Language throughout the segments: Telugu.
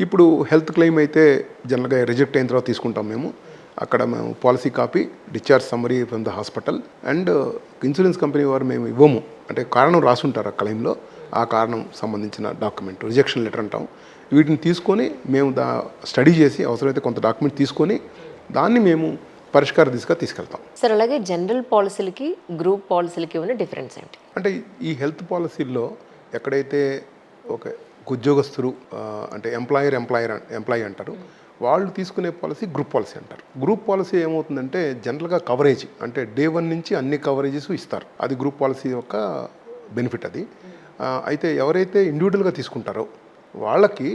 ఇప్పుడు హెల్త్ క్లెయిమ్ అయితే జనరల్గా రిజెక్ట్ అయిన తర్వాత తీసుకుంటాం మేము. అక్కడ మేము policy copy, discharge summary from the hospital and insurance company వారు మేము ఇవ్వము అంటే కారణం రాసి ఉంటారు ఆ క్లెయిమ్లో, ఆ కారణం సంబంధించిన డాక్యుమెంట్ రిజెక్షన్ లెటర్ అంటాం. వీటిని తీసుకొని మేము స్టడీ చేసి అవసరమైతే కొంత డాక్యుమెంట్ తీసుకొని దాన్ని మేము పరిష్కార దిశగా తీసుకెళ్తాం. సార్ అలాగే జనరల్ పాలసీలకి గ్రూప్ పాలసీలకి ఉన్న డిఫరెన్స్ ఏంటి? అంటే ఈ హెల్త్ పాలసీల్లో ఎక్కడైతే ఒక ఉద్యోగస్తులు అంటే ఎంప్లాయీ అంటారు, వాళ్ళు తీసుకునే పాలసీ గ్రూప్ పాలసీ అంటారు. గ్రూప్ పాలసీ ఏమవుతుందంటే జనరల్గా కవరేజ్ అంటే డే 1 నుంచి అన్ని కవరేజెస్ ఇస్తారు. అది గ్రూప్ పాలసీ యొక్క బెనిఫిట్ అది. అయితే ఎవరైతే ఇండివిజువల్గా తీసుకుంటారో వాళ్ళకి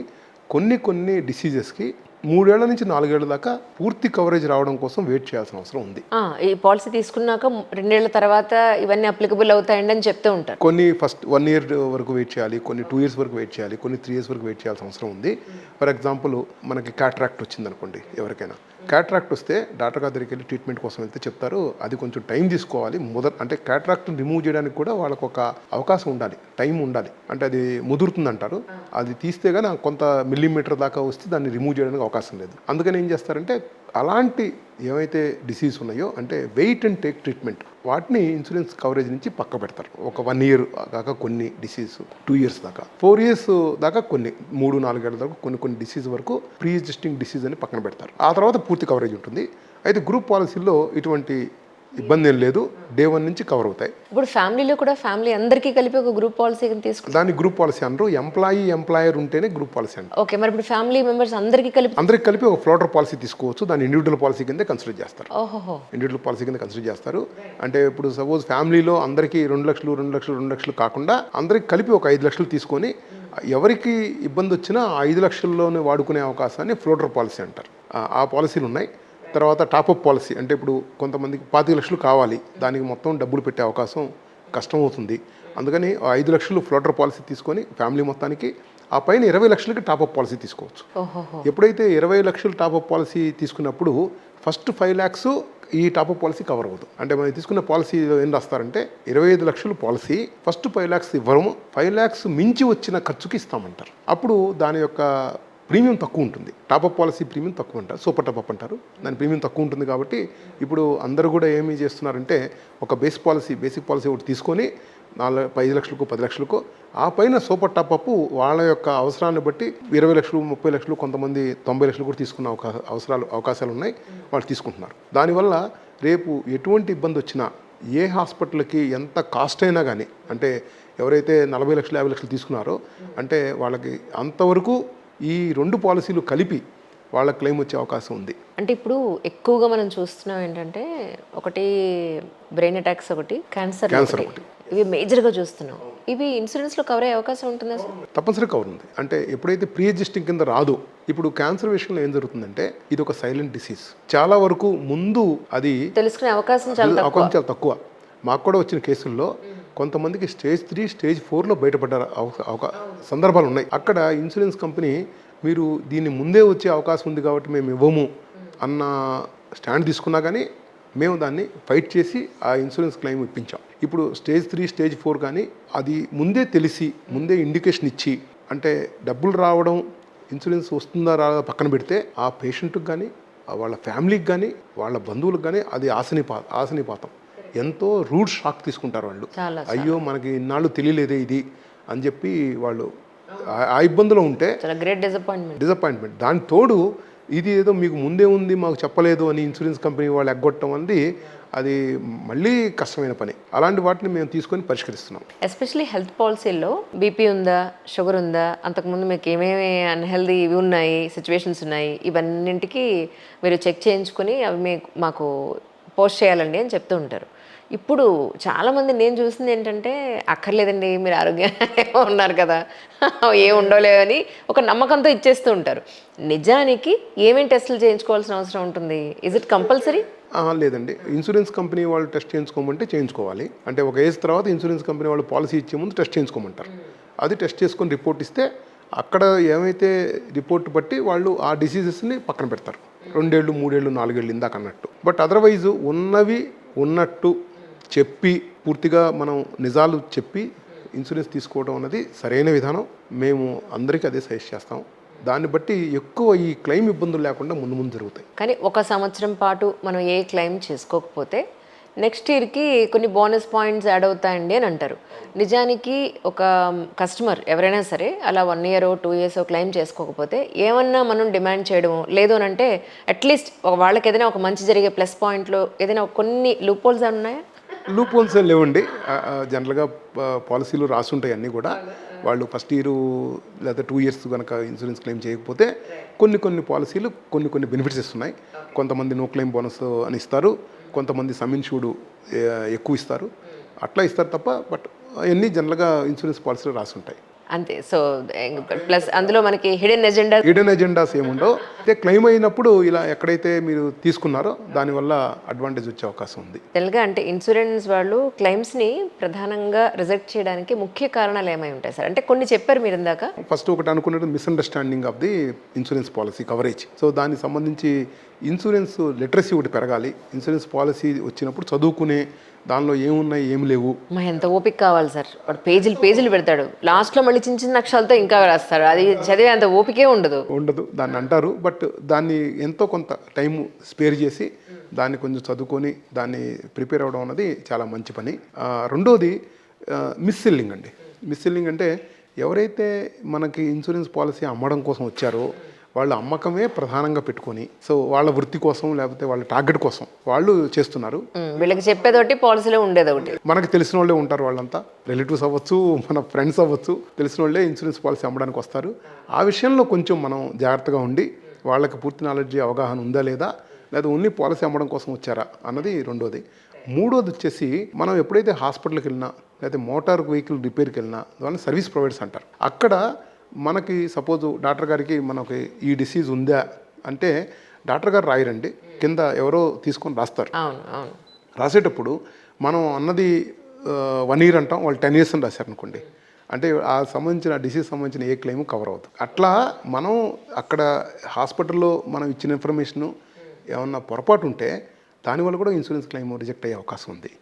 కొన్ని డిసీజెస్కి 3 ఏళ్ల నుంచి 4 ఏళ్ల దాకా పూర్తి కవరేజ్ రావడం కోసం వెయిట్ చేయాల్సిన అవసరం ఉంది. ఈ పాలసీ తీసుకున్నాక 2 ఏళ్ల తర్వాత ఇవన్నీ అప్లికబుల్ అవుతాయండి అని చెప్తూ ఉంటారు. కొన్ని ఫస్ట్ 1 ఇయర్ వరకు వెయిట్ చేయాలి, కొన్ని 2 ఇయర్స్ వరకు వెయిట్ చేయాలి, కొన్ని 3 ఇయర్స్ వరకు వెయిట్ చేయాల్సిన అవసరం ఉంది. ఫర్ ఎగ్జాంపుల్ మనకి క్యాట్రాక్ట్ వచ్చిందనుకోండి, ఎవరికైనా క్యాట్రాక్ట్ వస్తే డాక్టర్ గారి దగ్గరికి వెళ్ళి ట్రీట్మెంట్ కోసం వెళ్తే చెప్తారు అది కొంచెం టైం తీసుకోవాలి. అంటే క్యాట్రాక్ట్ రిమూవ్ చేయడానికి కూడా వాళ్ళకు ఒక అవకాశం ఉండాలి, టైం ఉండాలి. అంటే అది ముదురుతుంది అంటారు, అది తీస్తే కానీ కొంత మిల్లీమీటర్ దాకా వస్తే దాన్ని రిమూవ్ చేయడానికి అవకాశం లేదు. అందుకని ఏం చేస్తారంటే అలాంటి ఏవైతే డిసీజ్ ఉన్నాయో అంటే వెయిట్ అండ్ టేక్ ట్రీట్మెంట్ వాటిని ఇన్సూరెన్స్ కవరేజ్ నుంచి పక్క పెడతారు. ఒక 1 ఇయర్ దాకా కొన్ని డిసీజ్, 2 ఇయర్స్ దాకా, 4 ఇయర్స్ దాకా కొన్ని 3-4 ఏళ్ళ దాకా కొన్ని డిసీజ్ వరకు ప్రీ ఎగ్జిస్టింగ్ డిసీజ్ అని పక్కన పెడతారు. ఆ తర్వాత పూర్తి కవరేజ్ ఉంటుంది. అయితే గ్రూప్ పాలసీలో ఇటువంటి ఇబ్బంది ఏం లేదు, డే 1 నుంచి కవర్ అవుతాయి. ఇప్పుడు ఫ్యామిలీలో కూడా ఫ్యామిలీ అందరికీ కలిపి ఒక గ్రూప్ పాలసీ తీసుకుంటారు, దాన్ని గ్రూప్ పాలసీ అనరు. ఎంప్లాయర్ ఉంటేనే గ్రూప్ పాలసీ అంటారు. ఓకే, మరి ఇప్పుడు ఫ్యామిలీ మెంబర్స్ అందరికీ కలిపి ఒక ఫ్లోటర్ పాలసీ తీసుకోవచ్చు. దాన్ని ఇండివిజువల్ పాలసీ కింద కన్సిడర్ చేస్తారు. ఓహో, ఇండివిజువల్ పాలసీ కింద కన్సిడర్ చేస్తారు. అంటే ఇప్పుడు సపోజ్ ఫ్యామిలీలో అందరికీ 2 లక్షలు కాకుండా అందరికి కలిపి ఒక 5 లక్షలు తీసుకొని ఎవరికి ఇబ్బంది వచ్చినా 5 లక్షల్లోనే వాడుకునే అవకాశాన్ని ఫ్లోటర్ పాలసీ అంటారు. ఆ పాలసీలు ఉన్నాయి. తర్వాత టాపప్ పాలసీ అంటే ఇప్పుడు కొంతమందికి 25 లక్షలు కావాలి, దానికి మొత్తం డబ్బులు పెట్టే అవకాశం కష్టం అవుతుంది. అందుకని 5 లక్షలు ఫ్లోటర్ పాలసీ తీసుకొని ఫ్యామిలీ మొత్తానికి ఆ పైన 20 లక్షలకి టాపప్ పాలసీ తీసుకోవచ్చు. ఎప్పుడైతే 20 లక్షలు టాపప్ పాలసీ తీసుకున్నప్పుడు ఫస్ట్ 5 lakhs ఈ టాపప్ పాలసీ కవర్ అవ్వదు. అంటే మనం తీసుకున్న పాలసీ ఏం రాస్తారంటే 25 లక్షలు పాలసీ ఫస్ట్ 5 lakhs ఇవ్వము, 5 lakhs మించి వచ్చిన ఖర్చుకి ఇస్తామంటారు. అప్పుడు దాని యొక్క ప్రీమియం తక్కువ ఉంటుంది. టాపప్ పాలసీ ప్రీమియం తక్కువ అంటారు, సూపర్ టాపప్ అంటారు. దాని ప్రీమియం తక్కువ ఉంటుంది కాబట్టి ఇప్పుడు అందరూ కూడా ఏమి చేస్తున్నారంటే ఒక బేసిక్ పాలసీ ఒకటి తీసుకొని 5 లక్షలకు 10 లక్షలకు ఆ పైన సూపర్ టాపప్ వాళ్ళ యొక్క అవసరాన్ని బట్టి 20 లక్షలు 30 లక్షలు కొంతమంది 90 లక్షలు కూడా తీసుకున్న అవకాశాలు ఉన్నాయి, వాళ్ళు తీసుకుంటున్నారు. దానివల్ల రేపు ఎటువంటి ఇబ్బంది వచ్చినా ఏ హాస్పిటల్కి ఎంత కాస్ట్ అయినా కానీ అంటే ఎవరైతే 40 లక్షలు 50 లక్షలు తీసుకున్నారో అంటే వాళ్ళకి అంతవరకు ఈ 2 పాలసీలు కలిపి వాళ్ళ క్లెయిమ్ వచ్చే అవకాశం ఉంది. అంటే ఇప్పుడు ఎక్కువగా మనం చూస్తున్నాం ఏంటంటే ఒకటి బ్రెయిన్ అటాక్స్, ఒకటి క్యాన్సర్ ఒకటి, ఇవి మేజర్గా చూస్తున్నాం. ఇవి ఇన్సూరెన్స్లో కవర్ అయ్యే అవకాశం ఉంటుందా సార్? తప్పనిసరిగా కవర్ ఉంది. అంటే ఎప్పుడైతే ప్రీ ఎగ్జిస్టింగ్ కింద రాదో, ఇప్పుడు క్యాన్సర్ విషయంలో ఏం జరుగుతుందంటే ఇది ఒక సైలెంట్ డిసీజ్. చాలా వరకు ముందు అది తెలుసుకునే అవకాశం చాలా తక్కువ. మాకు కూడా వచ్చిన కేసుల్లో కొంతమందికి స్టేజ్ 3, స్టేజ్ 4లో బయటపడ్డ సందర్భాలు ఉన్నాయి. అక్కడ ఇన్సూరెన్స్ కంపెనీ మీరు దీన్ని ముందే వచ్చే అవకాశం ఉంది కాబట్టి మేము ఇవ్వము అన్న స్టాండ్ తీసుకున్నా కానీ మేము దాన్ని ఫైట్ చేసి ఆ ఇన్సూరెన్స్ క్లెయిమ్ ఇప్పించాం. ఇప్పుడు స్టేజ్ 3, స్టేజ్ 4 కానీ అది ముందే తెలిసి ముందే ఇండికేషన్ ఇచ్చి అంటే డబ్బులు రావడం ఇన్సూరెన్స్ వస్తుందా రాదా పక్కన పెడితే ఆ పేషెంట్కి కానీ వాళ్ళ ఫ్యామిలీకి కానీ వాళ్ళ బంధువులకు కానీ అది ఆశనిపాతం. ఎంతో రూట్ షాక్ తీసుకుంటారు వాళ్ళు. అయ్యో మనకి ఇన్నాళ్ళు తెలియలేదే ఇది అని చెప్పి వాళ్ళు ఆ ఇబ్బందులో ఉంటే గ్రేట్ డిసప్పాయింట్మెంట్. దాని తోడు ఇది ఏదో మీకు ముందే ఉంది మాకు చెప్పలేదు అని ఇన్సూరెన్స్ కంపెనీ వాళ్ళు ఎగ్గొట్టడం అనేది అది మళ్ళీ కష్టమైన పని. అలాంటి వాటిని మేము తీసుకొని పరిష్కరిస్తున్నాం. ఎస్పెషల్లీ హెల్త్ పాలసీల్లో బీపీ ఉందా, షుగర్ ఉందా, అంతకుముందు మీకు ఏమేమి అన్హెల్దీ ఇవి ఉన్నాయి, సిచ్యువేషన్స్ ఉన్నాయి, ఇవన్నింటికి మీరు చెక్ చేయించుకొని అవి మాకు పోస్ట్ చేయాలండి అని చెప్తూ ఉంటారు. ఇప్పుడు చాలామంది నేను చూసింది ఏంటంటే అక్కర్లేదండి మీరు ఆరోగ్యంగా ఉన్నారు కదా ఏం ఉండలేవని ఒక నమ్మకంతో ఇచ్చేస్తూ ఉంటారు. నిజానికి ఏమేమి టెస్టులు చేయించుకోవాల్సిన అవసరం ఉంటుంది? Is it compulsory? లేదండి, ఇన్సూరెన్స్ కంపెనీ వాళ్ళు టెస్ట్ చేయించుకోమంటే చేయించుకోవాలి. అంటే ఒక ఏజ్ తర్వాత ఇన్సూరెన్స్ కంపెనీ వాళ్ళు పాలసీ ఇచ్చే ముందు టెస్ట్ చేయించుకోమంటారు. అది టెస్ట్ చేసుకొని రిపోర్ట్ ఇస్తే అక్కడ ఏమైతే రిపోర్ట్ బట్టి వాళ్ళు ఆ డిసీజెస్ని పక్కన పెడతారు. 2 ఏళ్ళు 3 ఏళ్ళు 4 ఏళ్ళు ఇందాక అన్నట్టు. బట్ అదర్వైజ్ ఉన్నవి ఉన్నట్టు చెప్పి పూర్తిగా మనం నిజాలు చెప్పి ఇన్సూరెన్స్ తీసుకోవడం అన్నది సరైన విధానం. మేము అందరికీ అదే సజెస్ట్ చేస్తాం. దాన్ని బట్టి ఎక్కువ ఈ క్లెయిమ్ ఇబ్బందులు లేకుండా ముందు ముందు జరుగుతాయి. కానీ 1 సంవత్సరం పాటు మనం ఏ క్లెయిమ్ చేసుకోకపోతే నెక్స్ట్ ఇయర్కి కొన్ని బోనస్ పాయింట్స్ యాడ్ అవుతాయండి అని అంటారు. నిజానికి ఒక కస్టమర్ ఎవరైనా సరే అలా 1 ఇయర్ 2 ఇయర్స్ క్లెయిమ్ చేసుకోకపోతే ఏమన్నా మనం డిమాండ్ చేయడము లేదు అని అంటే అట్లీస్ట్ వాళ్ళకి ఏదైనా ఒక మంచి జరిగే ప్లస్ పాయింట్లో ఏదైనా కొన్ని లూప్ హోల్స్ ఉన్నాయా? లూప్ హోల్స్ లేవండి. జనరల్గా పాలసీలు రాసుంటాయి అన్నీ కూడా. వాళ్ళు ఫస్ట్ ఇయర్ లేదా 2 ఇయర్స్ కనుక ఇన్సూరెన్స్ క్లెయిమ్ చేయకపోతే కొన్ని పాలసీలు కొన్ని బెనిఫిట్స్ ఇస్తున్నాయి. కొంతమంది నో క్లెయిమ్ బోనస్ అని ఇస్తారు, కొంతమంది సమ్ ఇన్సూర్డ్ ఎక్కువ ఇస్తారు, అట్లా ఇస్తారు తప్ప బట్ అవన్నీ జనరల్గా ఇన్సూరెన్స్ పాలసీలు రాసుంటాయి. అంతే. సో ప్లస్ అందులో మనకి హిడెన్ ఎజెండాస్ ఏముండవు. అయితే క్లెయిమ్ అయినప్పుడు ఇలా ఎక్కడైతే మీరు తీసుకున్నారో దానివల్ల అడ్వాంటేజ్ వచ్చే అవకాశం ఉంది. తెలుగా అంటే ఇన్సూరెన్స్ వాళ్ళు క్లెయిమ్స్ని ప్రధానంగా రిజెక్ట్ చేయడానికి ముఖ్య కారణాలు ఏమై ఉంటాయి సార్? అంటే కొన్ని చెప్పారు మీరు ఇందాక. ఫస్ట్ ఒకటి అనుకున్నది misunderstanding of the insurance policy coverage. So దానికి సంబంధించి ఇన్సూరెన్స్ లిటరసీ ఒకటి పెరగాలి. ఇన్సూరెన్స్ పాలసీ వచ్చినప్పుడు చదువుకునే దానిలో ఏమున్నాయి ఏమి లేవు. ఎంత ఓపిక కావాలి సార్, వాడు పేజీలు పెడతాడు, లాస్ట్లో మళ్ళీ చిన్న అక్షరాలతో ఇంకా రాస్తాడు, అది చదివే అంత ఓపికే ఉండదు దాన్ని అంటారు. బట్ దాన్ని ఎంతో కొంత టైం స్పేర్ చేసి దాన్ని కొంచెం చదువుకొని దాన్ని ప్రిపేర్ అవ్వడం అన్నది చాలా మంచి పని. రెండోది మిస్సెల్లింగ్ అండి. మిస్సెల్లింగ్ అంటే ఎవరైతే మనకి ఇన్సూరెన్స్ పాలసీ అమ్మడం కోసం వచ్చారో వాళ్ళు అమ్మకమే ప్రధానంగా పెట్టుకొని సో వాళ్ళ వృత్తి కోసం లేకపోతే వాళ్ళ టార్గెట్ కోసం వాళ్ళు చేస్తున్నారు. వీళ్ళకి చెప్పేదోటి పాలసీలో ఉండేదొకటి. మనకు తెలిసిన వాళ్ళే ఉంటారు, వాళ్ళంతా రిలేటివ్స్ అవ్వచ్చు, మన ఫ్రెండ్స్ అవ్వచ్చు, తెలిసిన వాళ్ళే ఇన్సూరెన్స్ పాలసీ అమ్మడానికి వస్తారు. ఆ విషయంలో కొంచెం మనం జాగ్రత్తగా ఉండి వాళ్ళకి పూర్తి నాలెడ్జ్ అవగాహన ఉందా లేదా ఓన్లీ పాలసీ అమ్మడం కోసం వచ్చారా అన్నది రెండోది. మూడోది వచ్చేసి మనం ఎప్పుడైతే హాస్పిటల్కి వెళ్ళినా లేకపోతే మోటార్ వెహికల్ రిపేర్కి వెళ్ళినా వాళ్ళని సర్వీస్ ప్రొవైడర్స్ అంటారు. అక్కడ మనకి సపోజ్ డాక్టర్ గారికి మనకి ఈ డిసీజ్ ఉందా అంటే డాక్టర్ గారు రాయరండి, కింద ఎవరో తీసుకొని రాస్తారు. రాసేటప్పుడు మనం అన్నది 1 ఇయర్ అంటాం, వాళ్ళు 10 ఇయర్స్ అని రాశారు అనుకోండి, అంటే ఆ సంబంధించిన డిసీజ్ సంబంధించిన ఏ క్లెయిమ్ కవర్ అవుతుంది. అట్లా మనం అక్కడ హాస్పిటల్లో మనం ఇచ్చిన ఇన్ఫర్మేషను ఏమన్నా పొరపాటు ఉంటే దానివల్ల కూడా ఇన్సూరెన్స్ క్లెయిమ్ రిజెక్ట్ అయ్యే అవకాశం ఉంది.